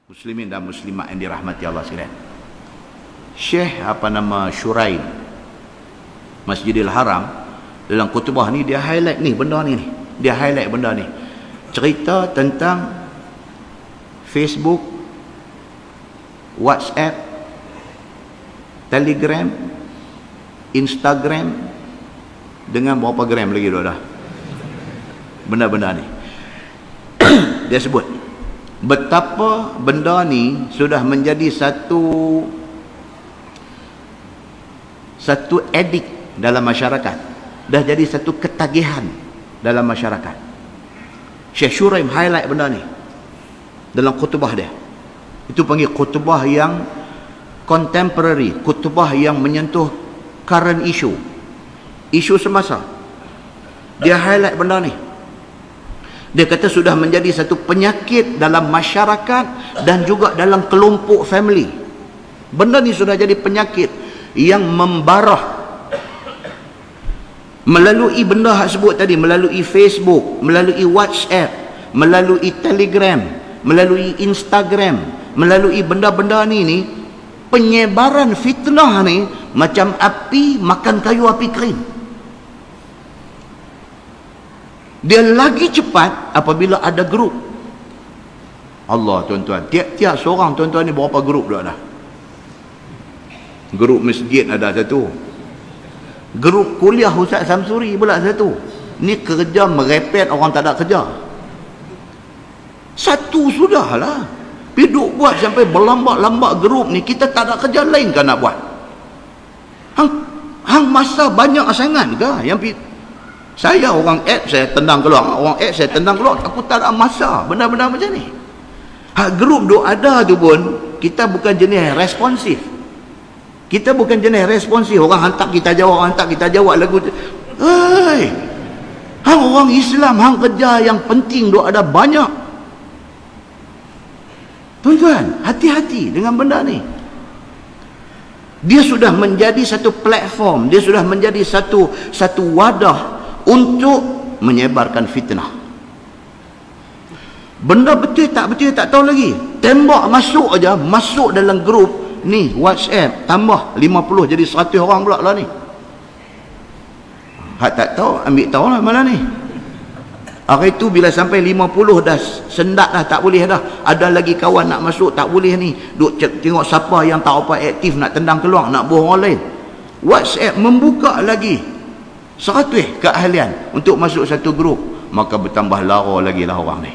Muslimin dan muslimat yang dirahmati Allah sekalian. Syekh Shuraim Masjidil Haram dalam khutbah ni dia highlight ni benda ni. Dia highlight benda ni. Cerita tentang Facebook, WhatsApp, Telegram, Instagram dengan berapa gram lagi dah. Benda-benda ni. Dia sebut betapa benda ni sudah menjadi satu edik dalam masyarakat, dah jadi satu ketagihan dalam masyarakat. Syekh Shuraim highlight benda ni dalam khutbah dia. Itu panggil khutbah yang contemporary, khutbah yang menyentuh current issue, isu semasa. Dia highlight benda ni. Dia kata sudah menjadi satu penyakit dalam masyarakat dan juga dalam kelompok family. Benda ni sudah jadi penyakit yang membarah melalui benda hak sebut tadi, melalui Facebook, melalui WhatsApp, melalui Telegram, melalui Instagram, melalui benda-benda ni penyebaran fitnah ni macam api makan kayu api kering. Dia lagi cepat apabila ada grup. Allah tuan-tuan, tiap-tiap seorang tuan-tuan ni berapa grup dah? Grup masjid ada satu. Grup kuliah Ustaz Samsuri pula satu. Ni kerja merepet orang tak ada kerja. Satu sudahlah. Piduk buat sampai berlambak-lambak grup ni, kita tak ada kerja lain kan nak buat? Hang masa banyak sangat ke yang saya orang add saya tendang keluar, orang add saya tendang keluar, aku tak ada masa benda-benda macam ni. Grup duk ada tu pun kita bukan jenis responsif. Kita bukan jenis responsif. Orang hantar kita jawab, orang hantar kita jawab lagu. Hei, hang orang Islam, hang kerja yang penting duk ada banyak. Tuan-tuan, hati-hati dengan benda ni. Dia sudah menjadi satu platform, dia sudah menjadi satu wadah untuk menyebarkan fitnah. Benda betul tak tahu lagi. Tembak masuk aja, masuk dalam grup ni WhatsApp, tambah 50 jadi 100 orang pula lah ni. Hak tak tahu ambil tahu lah malah ni. Hari tu bila sampai 50 dah sendak dah, tak boleh dah. Ada lagi kawan nak masuk, tak boleh ni. Duk tengok siapa yang tak apa aktif nak tendang keluar, nak buang orang lain. WhatsApp membuka lagi 100 keahlian untuk masuk satu grup, maka bertambah lara lagi lah orang ni.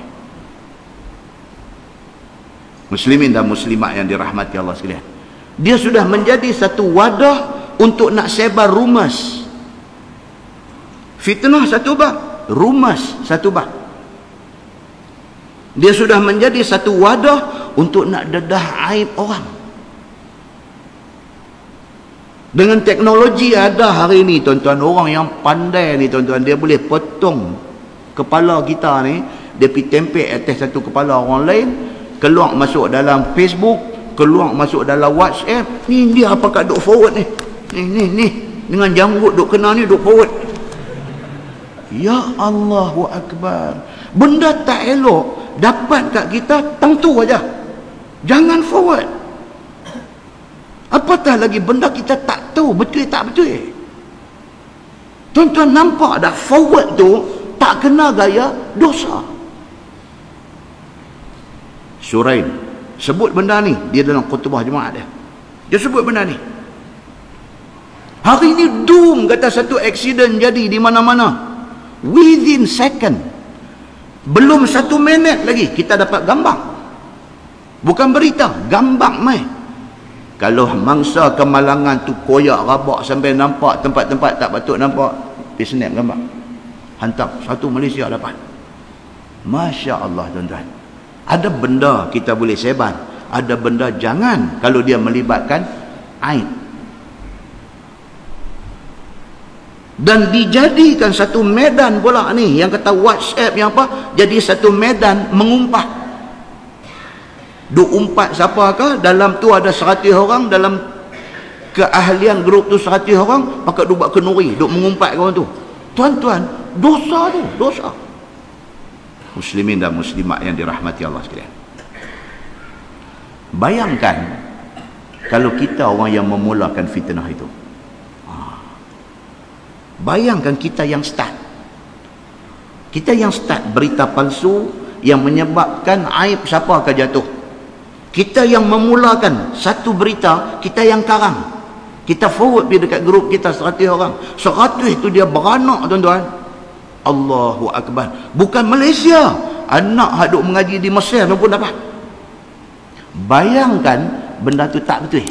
Muslimin dan muslimat yang dirahmati Allah sekalian, dia sudah menjadi satu wadah untuk nak sebar rumas fitnah satu bab, rumas satu bab. Dia sudah menjadi satu wadah untuk nak dedah aib orang. Dengan teknologi ada hari ni tuan-tuan, orang yang pandai ni tuan-tuan, dia boleh potong kepala kita ni, dia pergi tempel atas satu kepala orang lain, keluar masuk dalam Facebook, keluar masuk dalam WhatsApp. Ni dia apa kat duk forward ni, ni dengan janggut duk kena ni duk forward. Ya Allahu Akbar. Benda tak elok dapat kat kita, tentu aja, jangan forward. Apatah lagi benda kita tak tahu betul tak betul. Tuan-tuan nampak dah, forward tu tak kena gaya dosa. Shuraim sebut benda ni, dia dalam khutbah Jumaat dia sebut benda ni. Hari ni doom kata satu accident jadi di mana-mana, within second, belum 1 minit lagi kita dapat gambar, bukan berita, gambar mai. Kalau mangsa kemalangan tu koyak rabak sampai nampak tempat-tempat tak patut nampak, dia snap gambar, hantar satu Malaysia dapat. Masya Allah tuan-tuan. Ada benda kita boleh sebar, ada benda jangan kalau dia melibatkan aib. Dan dijadikan satu medan pula ni, yang kata WhatsApp yang apa, jadi satu medan mengumpat. Duk umpat siapa ke, dalam tu ada 100 orang, dalam keahlian grup tu 100 orang, pakai duk buat kenuri, duk mengumpat kawan tu. Tuan-tuan, dosa tu, dosa. Muslimin dan muslimat yang dirahmati Allah sekalian. Bayangkan kalau kita orang yang memulakan fitnah itu. Bayangkan kita yang start. Kita yang start berita palsu yang menyebabkan aib siapa akan jatuh. Kita yang memulakan satu berita, kita yang karang. Kita forward pergi dekat grup kita 100 orang. 100 tu dia beranak, tuan-tuan. Allahu Akbar. Bukan Malaysia. Anak haduk mengaji di Mesir pun dapat. Bayangkan benda tu tak betul.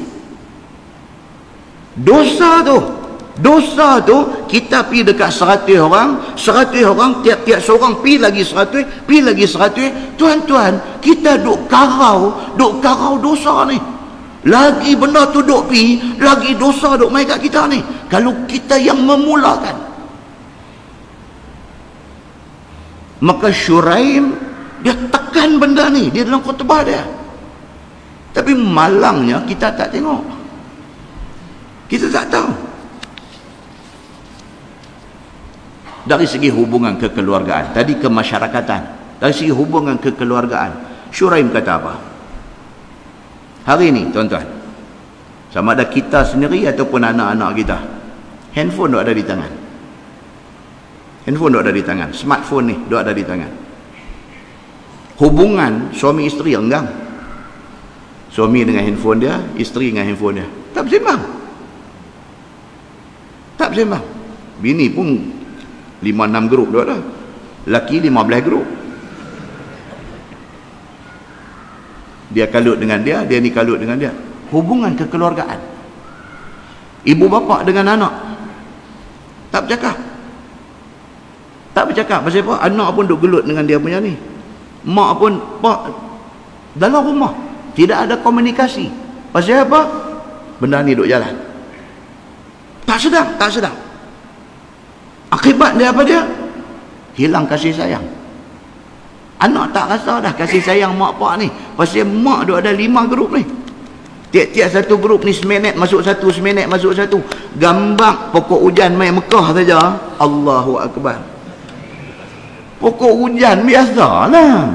Dosa tu kita pergi dekat 100 orang, 100 orang, tiap-tiap seorang pergi lagi 100, pergi lagi 100. Tuan-tuan, kita duk karau dosa ni. Lagi benda tu duk pergi, lagi dosa duk mai kat kita ni. Kalau kita yang memulakan. Maka Syuraim dia tekan benda ni, dia dalam khutbah dia. Tapi malangnya kita tak tengok. Kita tak tahu. Dari segi hubungan kekeluargaan, tadi kemasyarakatan, dari segi hubungan kekeluargaan, Syuraim kata apa? Hari ini, tuan-tuan, sama ada kita sendiri ataupun anak-anak kita, handphone duk ada di tangan. Handphone duk ada di tangan. Smartphone ni duk ada di tangan. Hubungan suami isteri enggang. Suami dengan handphone dia, isteri dengan handphone dia. Tak bersembang. Tak bersembang. Bini pun 5-6 grup duk ada. Laki 15 grup. Dia kalut dengan dia ni kalut dengan dia. Hubungan kekeluargaan. Ibu bapa dengan anak tak bercakap. Tak bercakap. Pasal apa? Anak pun duk gelut dengan dia punya ni. Mak pun dalam rumah tidak ada komunikasi. Pasal apa? Benda ni duk jalan. Tak sedang. Akibat dia apa dia? Hilang kasih sayang. Anak tak rasa dah kasih sayang mak pak ni. Pasal mak duk ada 5 grup ni. Tiap-tiap satu grup ni seminit masuk satu, seminit masuk satu. Gambar pokok hujan main Mekah saja. Allahu Akbar. Pokok hujan biasalah.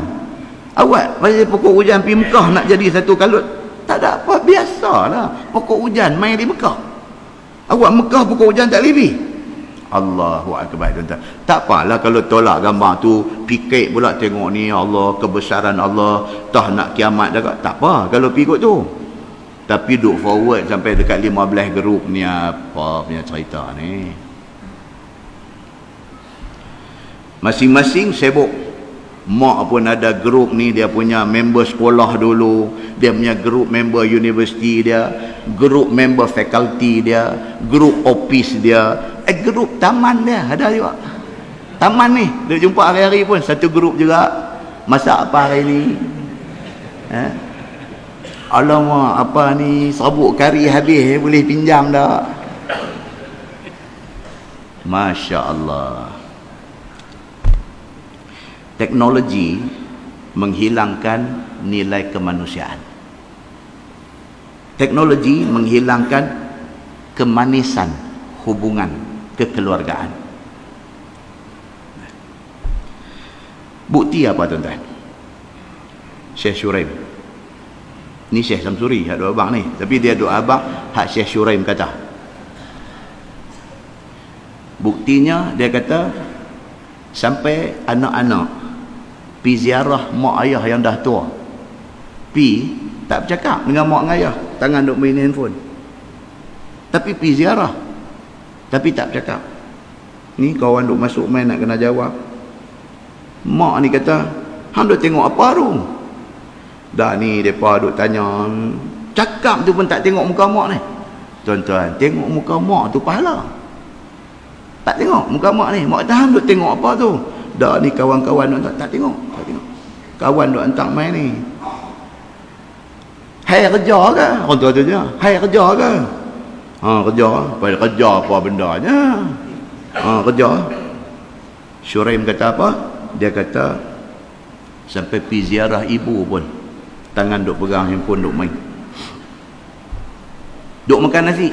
Awak pasal pokok hujan pergi Mekah nak jadi satu kalut. Tak ada apa, biasalah. Pokok hujan main di Mekah. Awak Mekah pokok hujan tak lebih. Allahu Akbar, tuan-tuan. Tak apalah kalau tolak gambar tu, pikir pula tengok ni Allah, kebesaran Allah, tah nak kiamat dah. Tak apa kalau pikir tu. Tapi duk forward sampai dekat 15 grup ni apa punya cerita ni. Masing-masing sibuk. Mak pun ada grup ni, dia punya member sekolah dulu, dia punya grup member universiti dia, grup member fakulti dia, grup office dia, grup taman dia ada juga. Taman ni dia jumpa hari-hari pun satu grup juga. Masak apa hari ni? Alamak, apa ni, sabuk kari habis, boleh pinjam tak? Masya Allah. Teknologi menghilangkan nilai kemanusiaan. Teknologi menghilangkan kemanisan hubungan kekeluargaan. Bukti apa, tuan-tuan? Syekh Syuraim. Ni Syekh Samsuri, hak dua abang ni. Tapi dia dua abang, hak Syekh Syuraim kata. Buktinya, dia kata, sampai anak-anak pi ziarah mak ayah yang dah tua. Pi tak bercakap dengan mak dengan ayah, tangan duk main handphone. Tapi pi ziarah, tapi tak bercakap. Ni kawan duk masuk main nak kena jawab. Mak ni kata, hang duk tengok apa tu? Dah ni depa duk tanya. Cakap tu pun tak tengok muka mak ni. Tuan-tuan, tengok muka mak tu pahala. Tak tengok muka mak ni. Mak tahan duk tengok apa tu? Dah ni kawan-kawan duk tak tengok. Kawan duk hantar main ni. Hai kerja ke? Orang tu je. Hai kerja ke? Kerja. Pada kerja apa bendanya? Kerja. Syuraim kata apa? Dia kata sampai pergi ziarah ibu pun tangan duk pegang handphone duk main. Duk makan nasi.